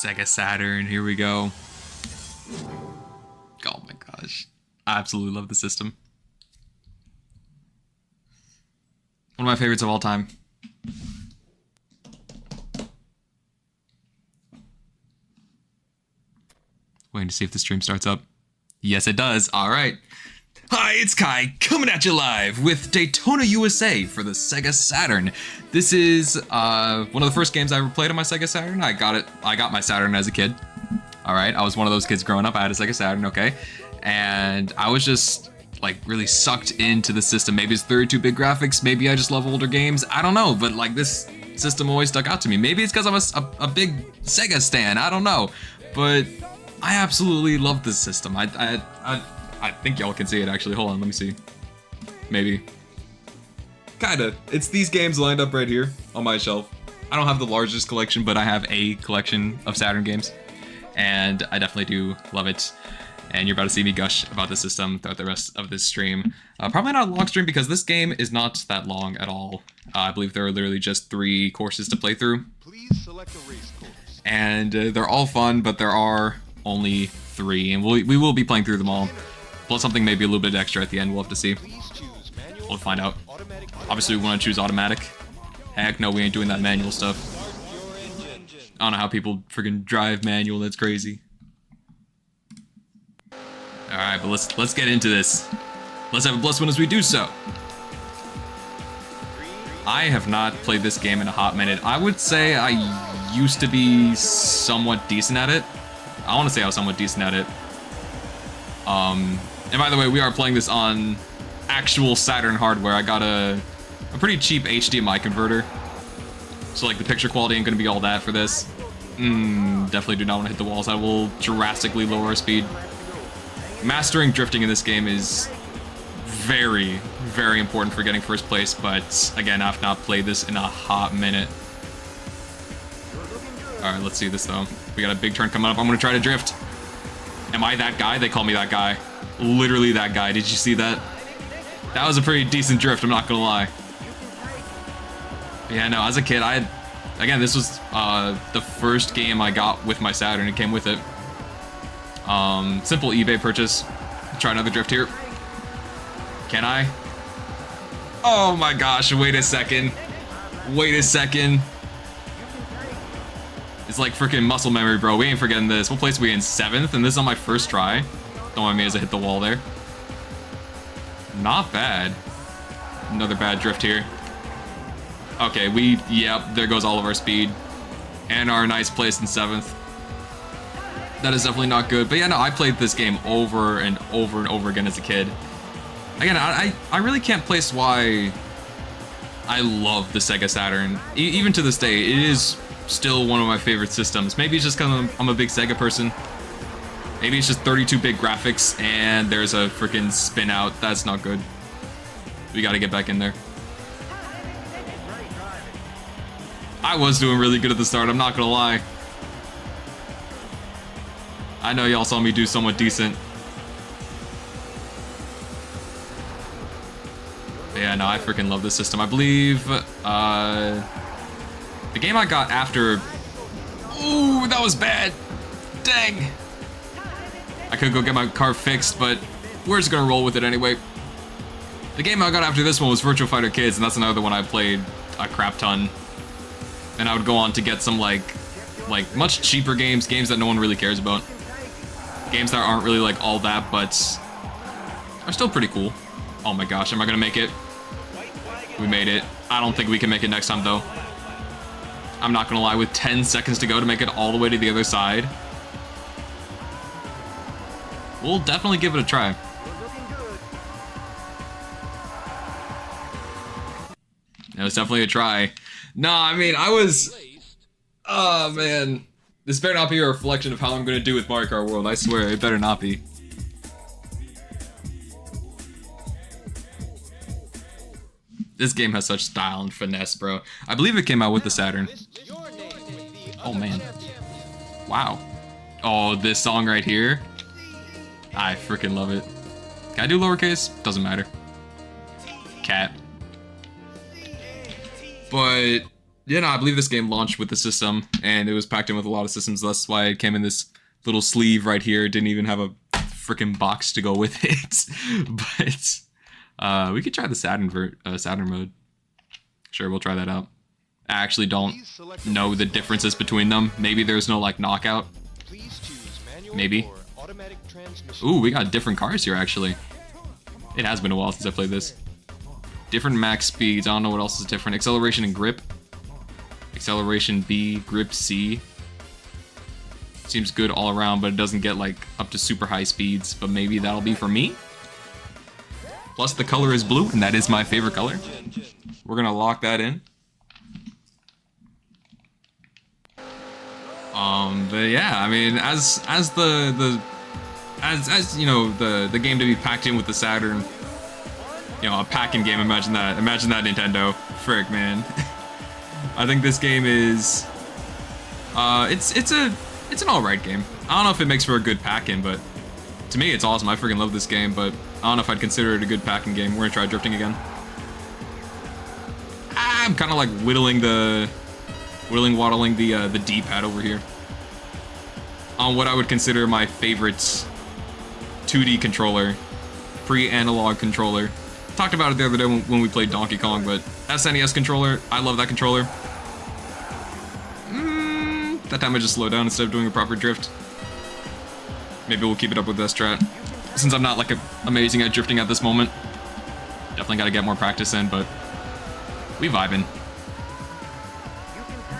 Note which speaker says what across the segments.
Speaker 1: Sega Saturn, here we go. Oh my gosh. I absolutely love the system. One of my favorites of all time. Waiting to see if the stream starts up. Yes, it does. All right. Hi, it's Kai, coming at you live with Daytona USA for the Sega Saturn. This is one of the first games I ever played on my Sega Saturn. I got my Saturn as a kid. All right, I was one of those kids growing up. I had a Sega Saturn, okay? And I was just like really sucked into the system. Maybe it's 32-bit graphics, maybe I just love older games. I don't know, but like this system always stuck out to me. Maybe it's because I'm a big Sega stan, I don't know. But I absolutely love this system. I think y'all can see it actually. Hold on, let me see. Maybe. Kinda. It's these games lined up right here on my shelf. I don't have the largest collection, but I have a collection of Saturn games. And I definitely do love it. And you're about to see me gush about the system throughout the rest of this stream. Probably not a long stream because this game is not that long at all. I believe there are literally just 3 courses to play through. Please select a race course. And they're all fun, but there are only 3. And we will be playing through them all. Plus something maybe a little bit extra at the end, we'll have to see. We'll find out. Obviously we want to choose automatic. Heck no, we ain't doing that manual stuff. I don't know how people freaking drive manual, that's crazy. Alright, but let's get into this. Let's have a blessed one as we do so. I have not played this game in a hot minute. I would say I used to be somewhat decent at it. I want to say I was somewhat decent at it. And by the way, we are playing this on actual Saturn hardware. I got a pretty cheap HDMI converter. So like the picture quality ain't gonna be all that for this. Definitely do not want to hit the walls. I will drastically lower our speed. Mastering drifting in this game is very, very important for getting first place, but again, I've not played this in a hot minute. Alright, let's see this though. We got a big turn coming up. I'm gonna try to drift. Am I that guy? They call me that guy. Literally that guy. Did you see that? That was a pretty decent drift, I'm not gonna lie. But yeah, no, as a kid, again, this was the first game I got with my Saturn. It came with it. Simple eBay purchase. Try another drift here. Can I? Oh my gosh, wait a second. Wait a second. It's like freaking muscle memory, bro. We ain't forgetting this. What place are we in? 7th? And this is on my first try. Don't mind me as I hit the wall there. Not bad. Another bad drift here. Okay, yep, there goes all of our speed. And our nice place in 7th. That is definitely not good. But yeah, no, I played this game over and over and over again as a kid. Again, I really can't place why I love the Sega Saturn. Even to this day, it is still one of my favorite systems. Maybe it's just because I'm a big Sega person. Maybe it's just 32-bit graphics and there's a freaking spin out. That's not good. We gotta get back in there. I was doing really good at the start, I'm not gonna lie. I know y'all saw me do somewhat decent. But yeah, no, I freaking love this system. I believe the game I got after... Ooh, that was bad. Dang. I could go get my car fixed, but we're just gonna roll with it anyway. The game I got after this one was Virtua Fighter Kids, and that's another one I played a crap ton. And I would go on to get some like much cheaper games that no one really cares about. Games that aren't really like all that, but are still pretty cool. Oh my gosh, am I gonna make it? We made it. I don't think we can make it next time though. I'm not gonna lie, with 10 seconds to go to make it all the way to the other side. We'll definitely give it a try. It was definitely a try. No, I mean, oh man. This better not be a reflection of how I'm gonna do with Mario Kart World, I swear, it better not be. This game has such style and finesse, bro. I believe it came out with the Saturn. Oh man. Wow. Oh, this song right here. I freaking love it. Can I do lowercase? Doesn't matter. Cat. But Yeah, no, I believe this game launched with the system, and it was packed in with a lot of systems. That's why it came in this little sleeve right here. It didn't even have a freaking box to go with it. But we could try the Saturn mode. Sure, we'll try that out. I actually don't know the differences between them. Maybe there's no like knockout. Maybe. Ooh, we got different cars here actually. It has been a while since I played this. Different max speeds. I don't know what else is different. Acceleration and grip. Acceleration B, grip C. Seems good all around, but it doesn't get like up to super high speeds. But maybe that'll be for me. Plus the color is blue, and that is my favorite color. We're gonna lock that in. But yeah, I mean, as you know, the game to be packed in with the Saturn, you know, a packing game. Imagine that Nintendo. Frick, man. I think this game is, it's an alright game. I don't know if it makes for a good pack-in, but to me it's awesome. I freaking love this game, but I don't know if I'd consider it a good pack-in game. We're gonna try drifting again. I'm kind of like waddling the D-pad over here on what I would consider my favorite 2D controller, pre-analog controller. Talked about it the other day when we played Donkey Kong, but SNES controller, I love that controller. That time I just slowed down instead of doing a proper drift. Maybe we'll keep it up with this strat, since I'm not like amazing at drifting at this moment. Definitely got to get more practice in, but we vibing.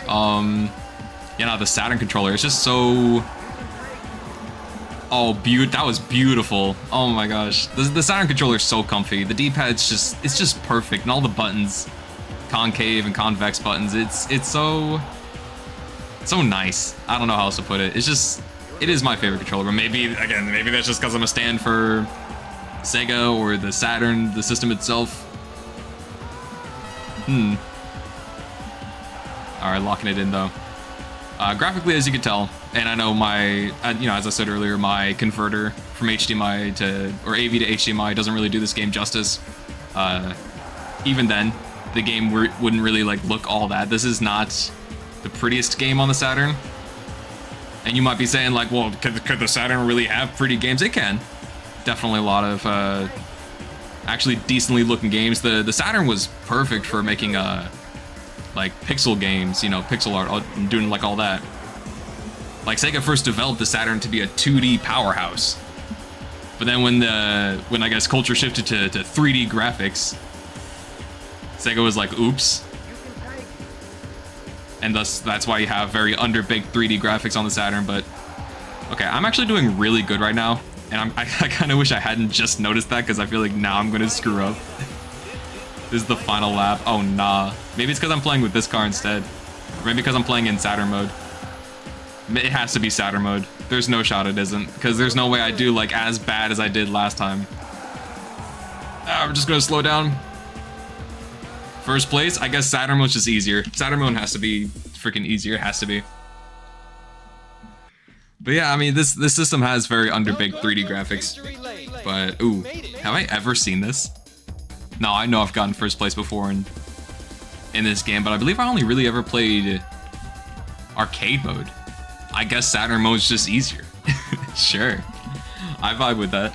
Speaker 1: Yeah, no, the Saturn controller, it's just so... Oh, that was beautiful. Oh my gosh. The Saturn controller is so comfy. The D-pad's it's just perfect. And all the buttons, concave and convex buttons, it's so nice. I don't know how else to put it. It is my favorite controller, but maybe that's just because I'm a stan for Sega or the Saturn, the system itself. Alright, locking it in though. Graphically, as you can tell, and I know you know, as I said earlier, my converter from HDMI or AV to HDMI doesn't really do this game justice. Even then, the game wouldn't really like look all that. This is not the prettiest game on the Saturn. And you might be saying like, well, could the Saturn really have pretty games? It can. Definitely a lot of actually decently looking games. The Saturn was perfect for making like pixel games, you know, pixel art, doing like all that. Like Sega first developed the Saturn to be a 2D powerhouse, but then when I guess culture shifted to 3D graphics, Sega was like, oops. And that's why you have very underbaked 3D graphics on the Saturn. But okay, I'm actually doing really good right now, and I kind of wish I hadn't just noticed that, because I feel like now I'm gonna screw up. This is the final lap. Oh nah. Maybe it's because I'm playing with this car instead. Or maybe because I'm playing in Saturn mode. It has to be Saturn mode. There's no shot it isn't, because there's no way I do like as bad as I did last time. We're just gonna slow down. First place, I guess Saturn mode's just easier. Saturn mode has to be freaking easier. It has to be. But yeah, I mean, this system has very underbaked 3D graphics. But ooh, have I ever seen this? No, I know I've gotten first place before in this game, but I believe I only really ever played arcade mode. I guess Saturn mode's just easier. Sure. I vibe with that.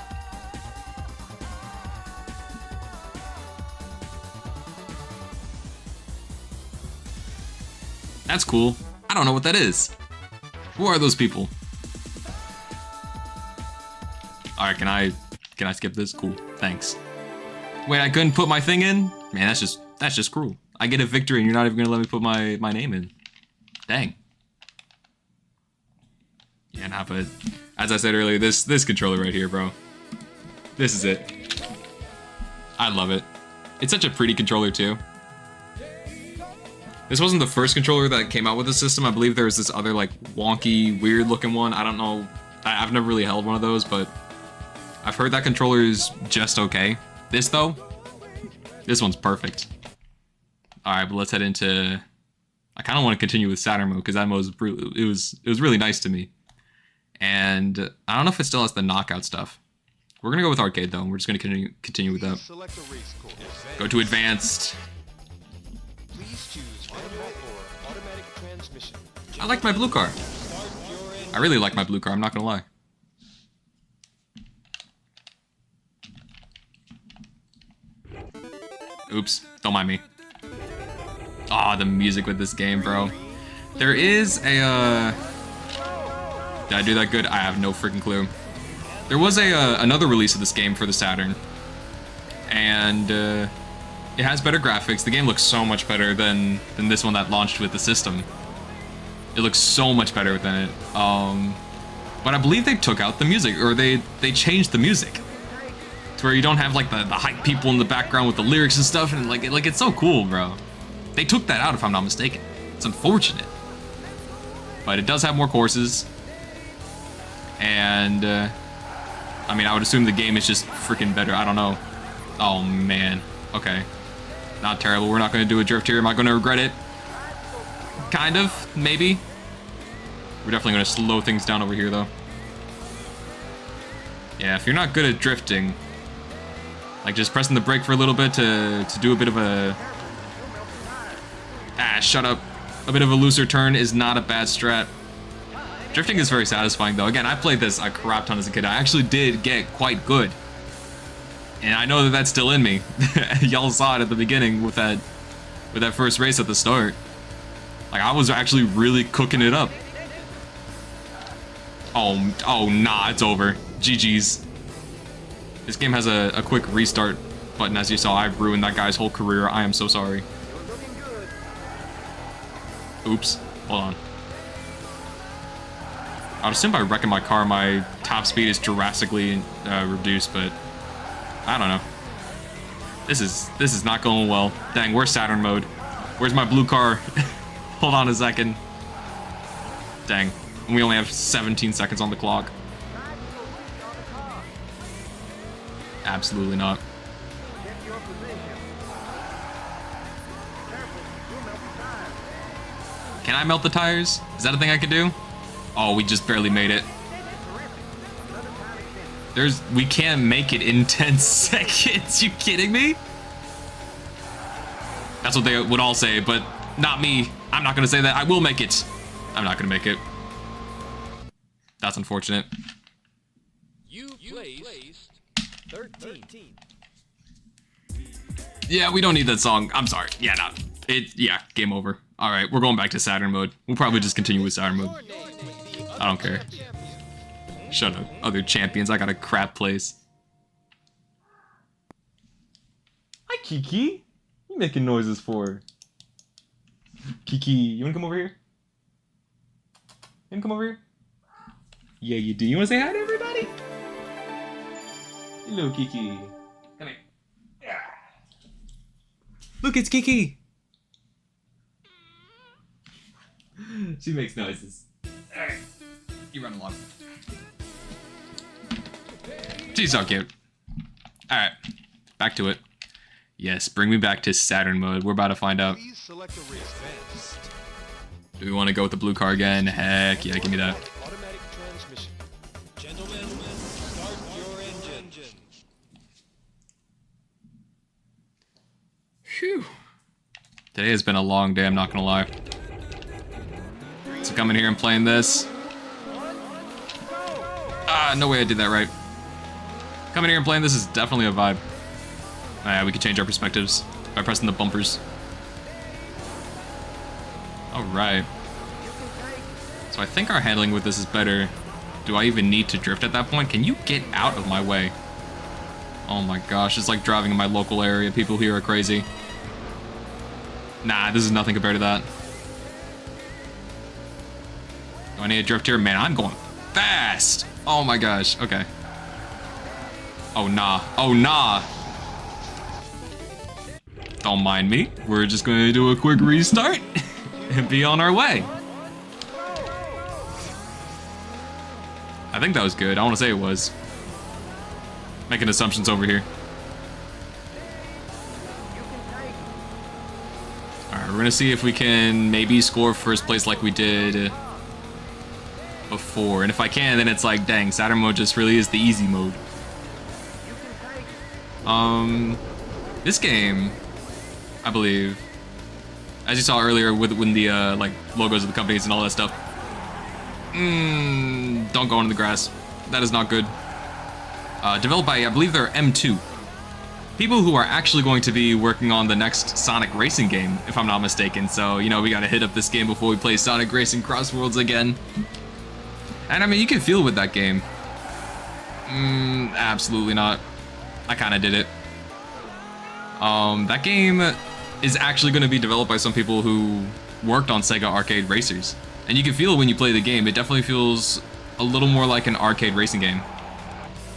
Speaker 1: That's cool. I don't know what that is. Who are those people? Alright, can I skip this? Cool. Thanks. Wait, I couldn't put my thing in? Man, that's just cruel. I get a victory and you're not even gonna let me put my name in. Dang. Yeah, nah, but as I said earlier, this controller right here, bro. This is it. I love it. It's such a pretty controller too. This wasn't the first controller that came out with the system. I believe there was this other like wonky, weird looking one. I don't know. I've never really held one of those, but I've heard that controller is just okay. This though, this one's perfect. All right, but let's head into. I kind of want to continue with Saturn mode because that mode was it was really nice to me. And I don't know if it still has the knockout stuff. We're gonna go with arcade though. And we're just gonna continue with that. Go to advanced. I like my blue car. I really like my blue car, I'm not gonna lie. Oops, don't mind me. Aw, the music with this game, bro. There is a, did I do that good? I have no freaking clue. There was another release of this game for the Saturn. And, it has better graphics. The game looks so much better than this one that launched with the system. It looks so much better than it. But I believe they took out the music, or they changed the music. To where you don't have like the hype people in the background with the lyrics and stuff, and like it's so cool, bro. They took that out if I'm not mistaken. It's unfortunate. But it does have more courses. And, I mean, I would assume the game is just freaking better. I don't know. Oh, man. Okay. Not terrible. We're not going to do a drift here. Am I going to regret it? Kind of. Maybe. We're definitely going to slow things down over here, though. Yeah, if you're not good at drifting, like just pressing the brake for a little bit to do a bit of a... Ah, shut up. A bit of a looser turn is not a bad strat. Drifting is very satisfying, though. Again, I played this a crap ton as a kid. I actually did get quite good. And I know that that's still in me. Y'all saw it at the beginning with that first race at the start. Like, I was actually really cooking it up. Oh, nah, it's over. GG's. This game has a quick restart button, as you saw. I've ruined that guy's whole career. I am so sorry. Oops. Hold on. I would assume by wrecking my car, my top speed is drastically reduced, but I don't know. This is not going well. Dang, where's Saturn mode? Where's my blue car? Hold on a second. Dang, we only have 17 seconds on the clock. Absolutely not. Can I melt the tires? Is that a thing I can do? Oh, we just barely made it. We can't make it in 10 seconds. You kidding me? That's what they would all say, but not me. I'm not gonna say that. I will make it. I'm not gonna make it. That's unfortunate.
Speaker 2: You placed 13.
Speaker 1: Yeah, we don't need that song. I'm sorry. Yeah, no. Yeah, game over. All right, we're going back to Saturn mode. We'll probably just continue with Saturn mode. I don't care. Shut up, other champions. I got a crap place. Hi, Kiki. What are you making noises for? Kiki, you wanna come over here? You wanna come over here? Yeah, you do. You wanna say hi to everybody? Hello, Kiki. Come here. Yeah. Look, it's Kiki. She makes noises. Alright. You run along. She's so cute. Alright. Back to it. Yes, bring me back to Saturn mode. We're about to find out. Do we want to go with the blue car again? Heck yeah, give me that.
Speaker 2: Automatic transmission. Gentlemen, start your engine.
Speaker 1: Phew. Today has been a long day, I'm not gonna lie. So coming here and playing this. Ah, no way I did that right. Coming here and playing this is definitely a vibe. We can change our perspectives by pressing the bumpers. Alright. So I think our handling with this is better. Do I even need to drift at that point? Can you get out of my way? Oh my gosh, it's like driving in my local area. People here are crazy. Nah, this is nothing compared to that. Do I need to drift here? Man, I'm going fast! Oh my gosh, okay. Oh nah, oh nah! Don't mind me. We're just gonna do a quick restart and be on our way. I think that was good. I want to say it was. Making assumptions over here. Alright, we're gonna see if we can maybe score first place like we did before. And if I can, then it's like, dang, Saturn mode just really is the easy mode. This game, I believe, As you saw earlier with when the like logos of the companies and all that stuff. Don't go into the grass. That is not good. Developed by, I believe they're M2. People who are actually going to be working on the next Sonic Racing game, if I'm not mistaken. So, you know, we gotta hit up this game before we play Sonic Racing Cross Worlds again. And I mean, you can feel with that game. Absolutely not. I kinda did it. That game is actually gonna be developed by some people who worked on Sega Arcade Racers. And you can feel it when you play the game. It definitely feels a little more like an arcade racing game.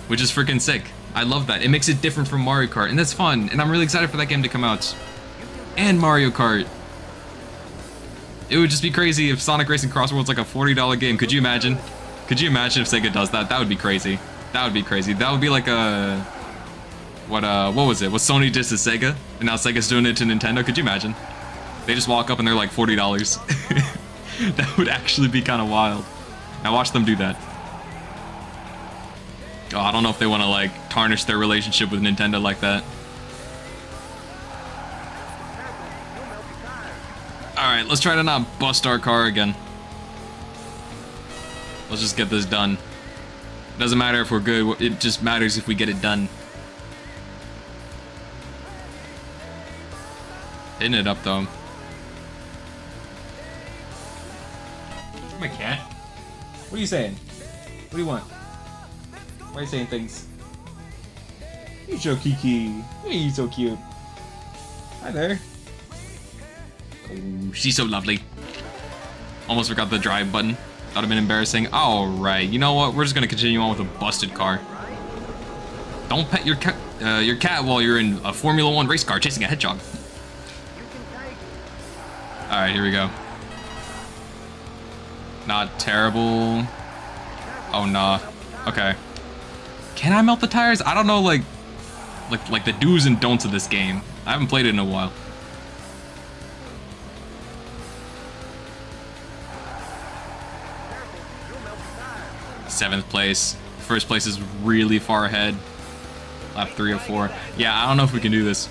Speaker 1: Which is freaking sick. I love that. It makes it different from Mario Kart, and that's fun. And I'm really excited for that game to come out. And Mario Kart. It would just be crazy if Sonic Racing Cross Worlds like a $40 game. Could you imagine? Could you imagine if Sega does that? That would be crazy. That would be crazy. That would be like a... What was it? What Sony did to Sega? And now Sega's doing it to Nintendo? Could you imagine? They just walk up and they're like $40. That would actually be kind of wild. Now watch them do that. Oh, I don't know if they want to like tarnish their relationship with Nintendo like that. Alright, let's try to not bust our car again. Let's just get this done. It doesn't matter if we're good, it just matters if we get it done. Hitting it up though. My cat? What are you saying? What do you want? Why are you saying things? You're so kiki. You're so cute. Hi there. Oh, she's so lovely. Almost forgot the drive button. That would have been embarrassing. Alright, you know what? We're just gonna continue on with a busted car. Don't pet your cat while you're in a Formula 1 race car chasing a hedgehog. Alright, here we go. Not terrible. Oh, nah. Okay. Can I melt the tires? I don't know, like the do's and don'ts of this game. I haven't played it in a while. Seventh place. First place is really far ahead. Lap 3 or 4. Yeah, I don't know if we can do this.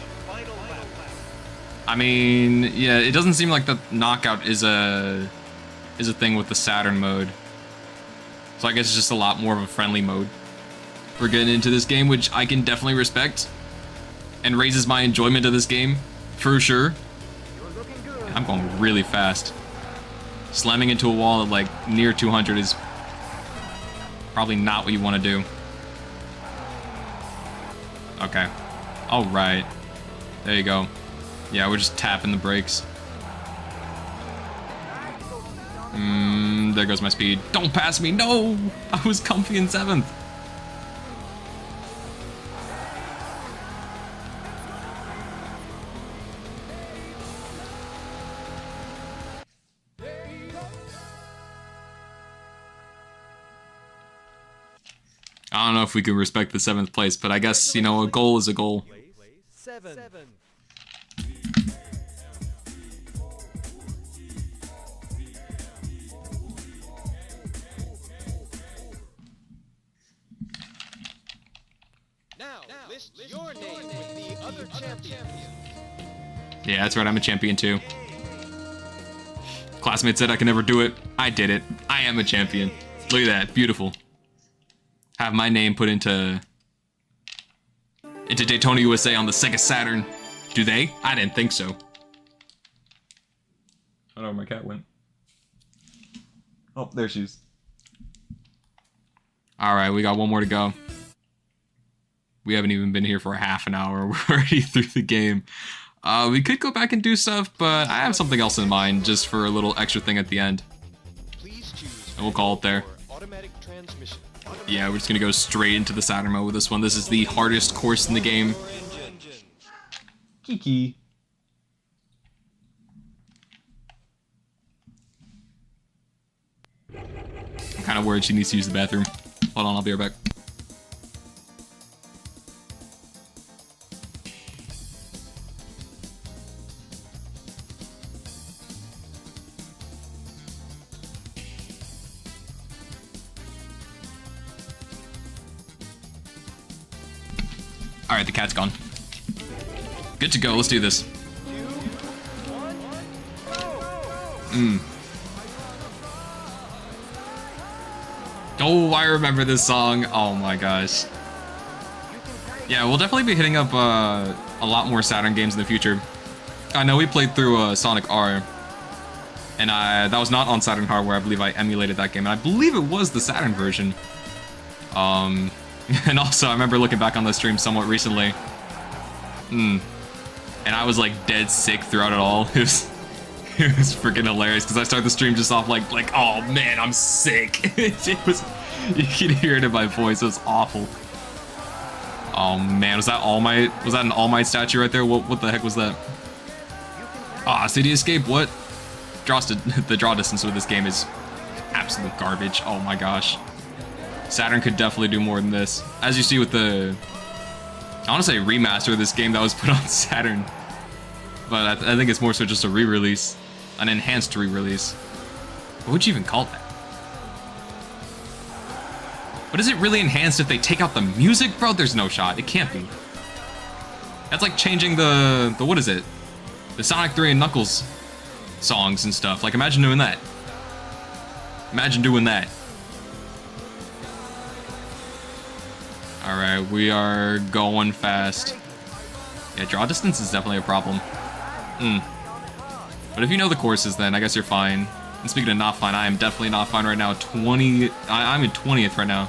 Speaker 1: I mean, yeah, it doesn't seem like the knockout is a thing with the Saturn mode. So I guess it's just a lot more of a friendly mode. We're getting into this game, which I can definitely respect. And raises my enjoyment of this game, for sure. I'm going really fast. Slamming into a wall at like near 200 is probably not what you want to do. Okay. Alright. There you go. Yeah, we're just tapping the brakes. There goes my speed. Don't pass me, no! I was comfy in 7th. I don't know if we can respect the 7th place, but I guess, you know, a goal is a goal.
Speaker 2: 7. Now, list your name with the other champions.
Speaker 1: Yeah, that's right, I'm a champion too. Classmate said I can never do it. I did it. I am a champion. Look at that, beautiful. Have my name put into Daytona USA on the Sega Saturn. Do they? I didn't think so. I don't know where my cat went. Oh, there she is. Alright, we got one more to go. We haven't even been here for half an hour. We're already through the game. We could go back and do stuff, but I have something else in mind just for a little extra thing at the end. And we'll call it there.
Speaker 2: Automatic transmission.
Speaker 1: Yeah, we're just gonna go straight into the Saturn mode with this one. This is the hardest course in the game. Kiki. I'm kind of worried she needs to use the bathroom. Hold on, I'll be right back. Alright, the cat's gone. Good to go, let's do this. Oh, I remember this song. Oh my gosh. Yeah, we'll definitely be hitting up a lot more Saturn games in the future. I know we played through Sonic R, and that was not on Saturn hardware. I believe I emulated that game, and I believe it was the Saturn version. And also, I remember looking back on the stream somewhat recently. And I was like dead sick throughout it all. It was freaking hilarious because I started the stream just off like, oh man, I'm sick. It was, you could hear it in my voice. It was awful. Oh man, was that All Might? Was that an All Might statue right there? What the heck was that? Ah, City Escape. What? The draw distance with this game is absolute garbage. Oh my gosh. Saturn could definitely do more than this. As you see with the, I want to say remaster of this game that was put on Saturn, but I think it's more so just a re-release, an enhanced re-release. What would you even call that? But is it really enhanced if they take out the music, bro? There's no shot. It can't be. That's like changing the what is it? The Sonic 3 and Knuckles songs and stuff. Like, imagine doing that. Imagine doing that. Alright, we are going fast. Yeah, draw distance is definitely a problem. But if you know the courses, then I guess you're fine. And speaking of not fine, I am definitely not fine right now. I'm in 20th right now.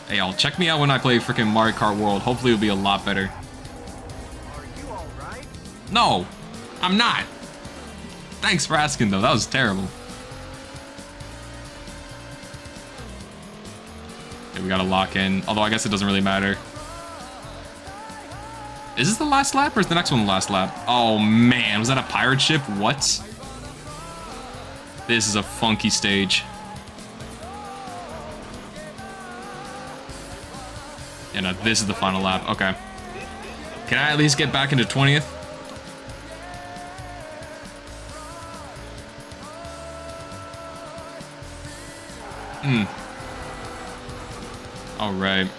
Speaker 1: Hey, y'all, check me out when I play freaking Mario Kart World. Hopefully it'll be a lot better.
Speaker 2: Are you alright?
Speaker 1: No, I'm not. Thanks for asking, though. That was terrible. Okay, we gotta lock in. Although I guess it doesn't really matter. Is this the last lap or is the next one the last lap? Oh man, was that a pirate ship? What? This is a funky stage. Yeah, no, this is the final lap. Okay. Can I at least get back into 20th? Alright.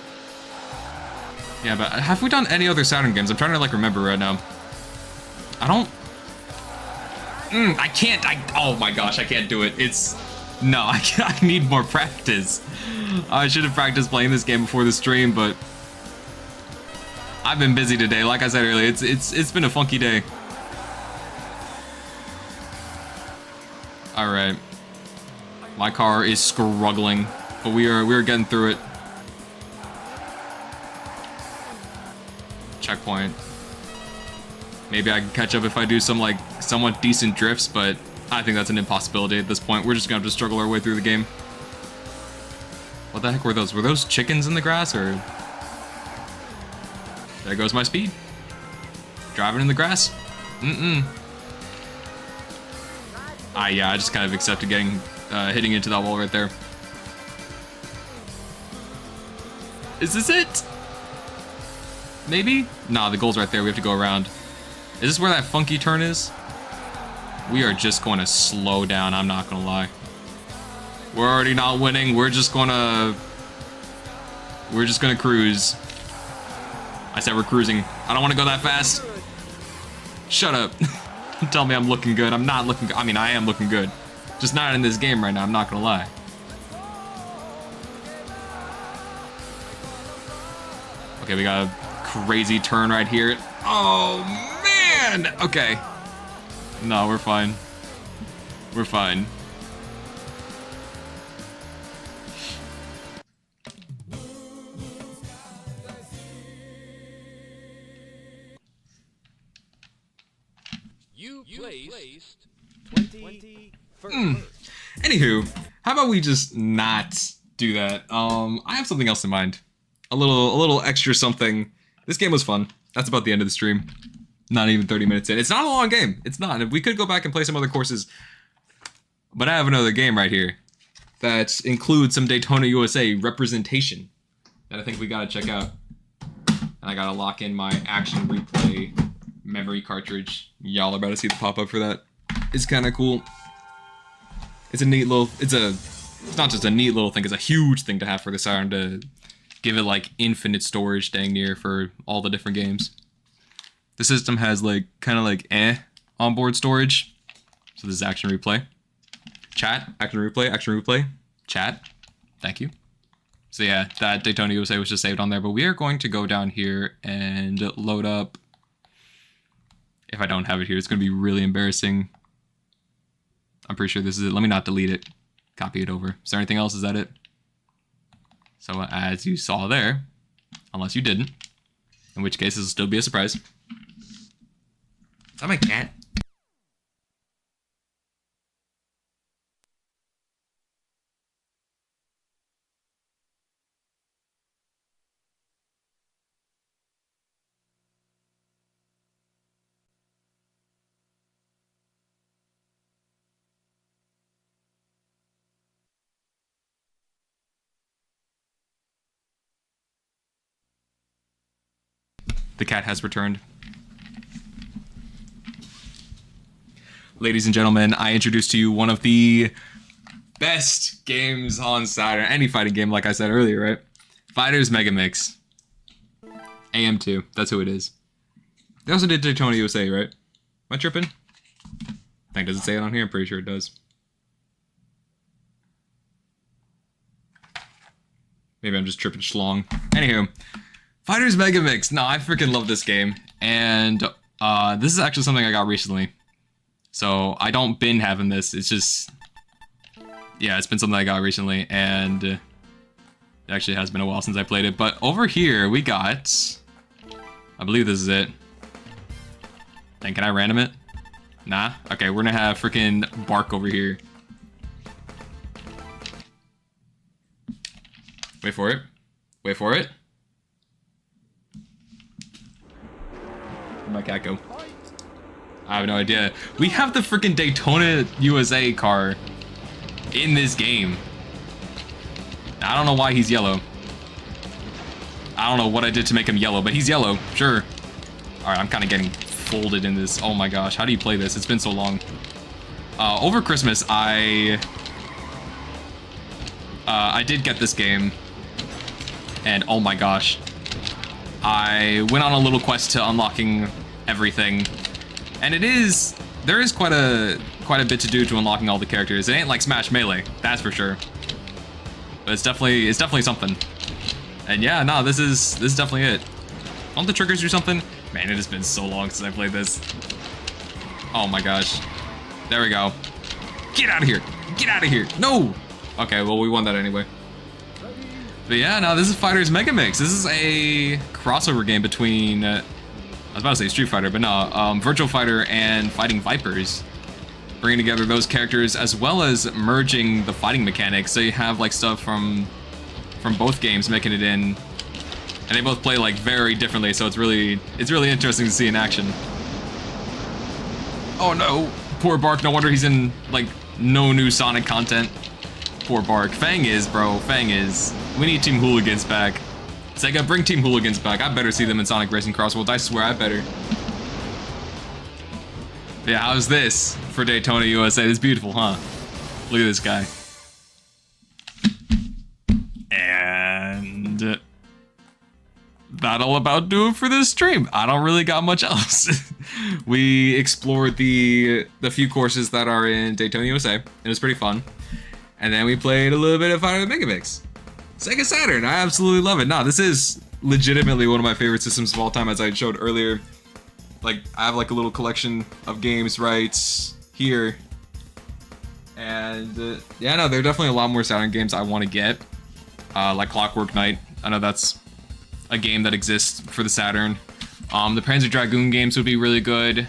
Speaker 1: Yeah, but have we done any other Saturn games? I'm trying to, like, remember right now. I don't... I can't. Oh my gosh, I can't do it. No, I need more practice. I should have practiced playing this game before the stream, but I've been busy today. Like I said earlier, it's been a funky day. All right, my car is struggling, but we are getting through it. Checkpoint. Maybe I can catch up if I do some like somewhat decent drifts, but I think that's an impossibility at this point. We're just gonna have to struggle our way through the game. What the heck were those? Were those chickens in the grass, or? There goes my speed. Driving in the grass. Yeah, I just kind of accepted hitting into that wall right there. Is this it? Maybe? Nah, the goal's right there. We have to go around. Is this where that funky turn is? We are just going to slow down, I'm not gonna lie. We're already not winning, we're just gonna cruise. I said we're cruising. I don't want to go that fast. Shut up. Tell me I'm looking good. I'm not looking good. I mean, I am looking good. Just not in this game right now, I'm not gonna lie. Okay, we got a crazy turn right here. Oh, man! Okay. No, we're fine. We're fine.
Speaker 2: You placed 21st.
Speaker 1: Anywho, how about we just not do that? I have something else in mind. A little extra something. This game was fun. That's about the end of the stream. Not even 30 minutes in. It's not a long game. It's not. We could go back and play some other courses. But I have another game right here that includes some Daytona USA representation that I think we gotta check out. And I gotta lock in my action replay memory cartridge. Y'all are about to see the pop-up for that. It's kind of cool. It's a neat little... It's not just a neat little thing. It's a huge thing to have for the Saturn to give it like infinite storage dang near for all the different games. The system has like kind of like onboard storage, So this is action replay. Chat, action replay, action replay. Chat, thank you. So yeah, that Daytona USA was just saved on there, but we are going to go down here and load up. If I don't have it here, it's going to be really embarrassing. I'm pretty sure this is it. Let me not delete it. Copy it over. Is there anything else? Is that it? So as you saw there, unless you didn't, in which case this will still be a surprise. Is that my cat? The cat has returned. Ladies and gentlemen, I introduce to you one of the best games on Saturn. Any fighting game, like I said earlier, right? Fighters Mega Mix. AM2, that's who it is. They also did Daytona USA, right? Am I tripping? Does it say it on here? I'm pretty sure it does. Maybe I'm just tripping schlong. Anywho. Fighters Mega Mix. No, I freaking love this game. And this is actually something I got recently. So I don't been having this. It's just... yeah, it's been something I got recently. And it actually has been a while since I played it. But over here we got... I believe this is it. And can I random it? Nah? Okay, we're gonna have freaking Bark over here. Wait for it. Wait for it. Where'd my cat go? I have no idea. We have the freaking Daytona USA car in this game. I don't know why he's yellow. I don't know what I did to make him yellow, but he's yellow. Sure. Alright, I'm kind of getting folded in this. Oh my gosh, how do you play this? It's been so long. Over Christmas, I did get this game. And oh my gosh. I went on a little quest to unlocking everything, and there is quite a bit to do to unlocking all the characters. It ain't like Smash Melee, that's for sure. But it's definitely something. And yeah, no, this is definitely it. Don't the triggers do something? Man, it has been so long since I played this. Oh my gosh. There we go. Get out of here! Get out of here! No! Okay, well we won that anyway. But yeah, no, this is Fighters Mega Mix. This is a crossover game between, I was about to say Street Fighter, but no, Virtual Fighter and Fighting Vipers. Bringing together those characters as well as merging the fighting mechanics. So you have like stuff from both games making it in, and they both play like very differently. So it's really interesting to see in action. Oh no, poor Bark. No wonder he's in like no new Sonic content. Poor Bark. Fang is, bro. Fang is. We need Team Hooligans back. Sega, bring Team Hooligans back. I better see them in Sonic Racing Crossworlds. I swear, I better. Yeah, how's this for Daytona USA? It's beautiful, huh? Look at this guy. And that'll about do it for this stream. I don't really got much else. We explored the few courses that are in Daytona USA. It was pretty fun. And then we played a little bit of Fighters Mega Mix. Sega Saturn, I absolutely love it. No, this is legitimately one of my favorite systems of all time, as I showed earlier. Like, I have like a little collection of games right here. And yeah, no, there are definitely a lot more Saturn games I want to get. Like Clockwork Knight. I know that's a game that exists for the Saturn. The Panzer Dragoon games would be really good.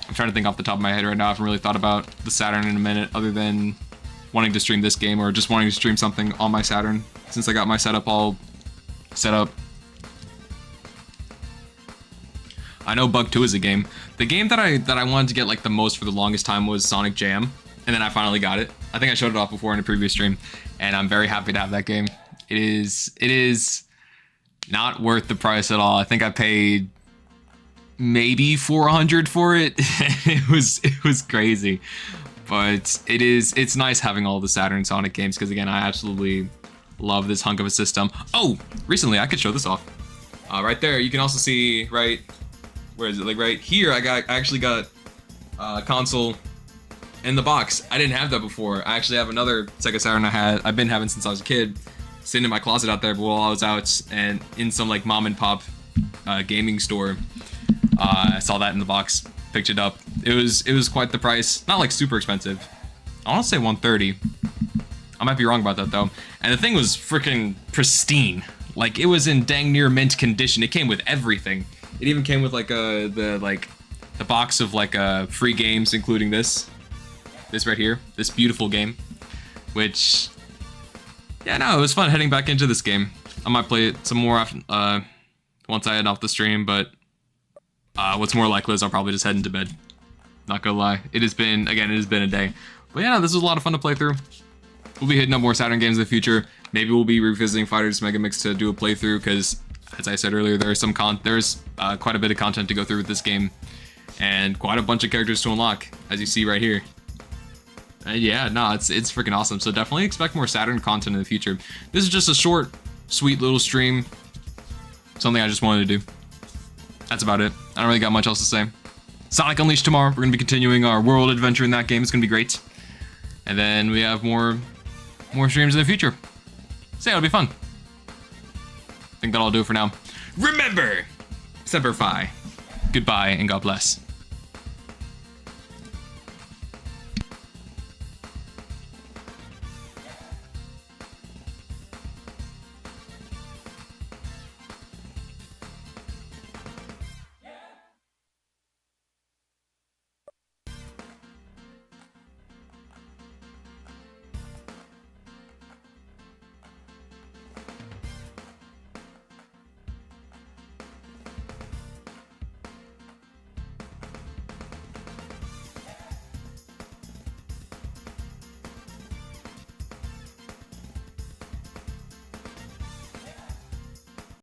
Speaker 1: I'm trying to think off the top of my head right now. I haven't really thought about the Saturn in a minute, other than wanting to stream this game or just wanting to stream something on my Saturn, since I got my setup all set up. I know Bug 2 is a game. The game that I wanted to get like the most for the longest time was Sonic Jam, and then I finally got it. I think I showed it off before in a previous stream, and I'm very happy to have that game. It is not worth the price at all. I think I paid maybe $400 for it. It was crazy. But it's nice having all the Saturn Sonic games, because again, I absolutely love this hunk of a system. Oh, recently I could show this off. Right there, you can also see, right, where is it? Like right here, I actually got console in the box. I didn't have that before. I actually have another Sega Saturn I've been having since I was a kid, sitting in my closet out there. But while I was out and in some like mom and pop gaming store, I saw that in the box, picked it up. It was quite the price. Not like super expensive. I want to say 130. I might be wrong about that though. And the thing was freaking pristine. Like it was in dang near mint condition. It came with everything. It even came with like the box of like free games, including this right here, this beautiful game. Which, yeah, no, it was fun heading back into this game. I might play it some more after, once I head off the stream, but what's more likely is I'll probably just head into bed. Not gonna lie, it has been a day. But yeah, no, this was a lot of fun to play through. We'll be hitting up more Saturn games in the future. Maybe we'll be revisiting Fighters Mega Mix to do a playthrough, because as I said earlier, there's quite a bit of content to go through with this game, and quite a bunch of characters to unlock, as you see right here. Yeah, no, it's freaking awesome. So definitely expect more Saturn content in the future. This is just a short, sweet little stream. Something I just wanted to do. That's about it. I don't really got much else to say. Sonic Unleashed tomorrow. We're gonna be continuing our world adventure in that game. It's gonna be great. And then we have more streams in the future. So yeah, it'll be fun. I think that'll do it for now. Remember, Semper Fi. Goodbye and God bless.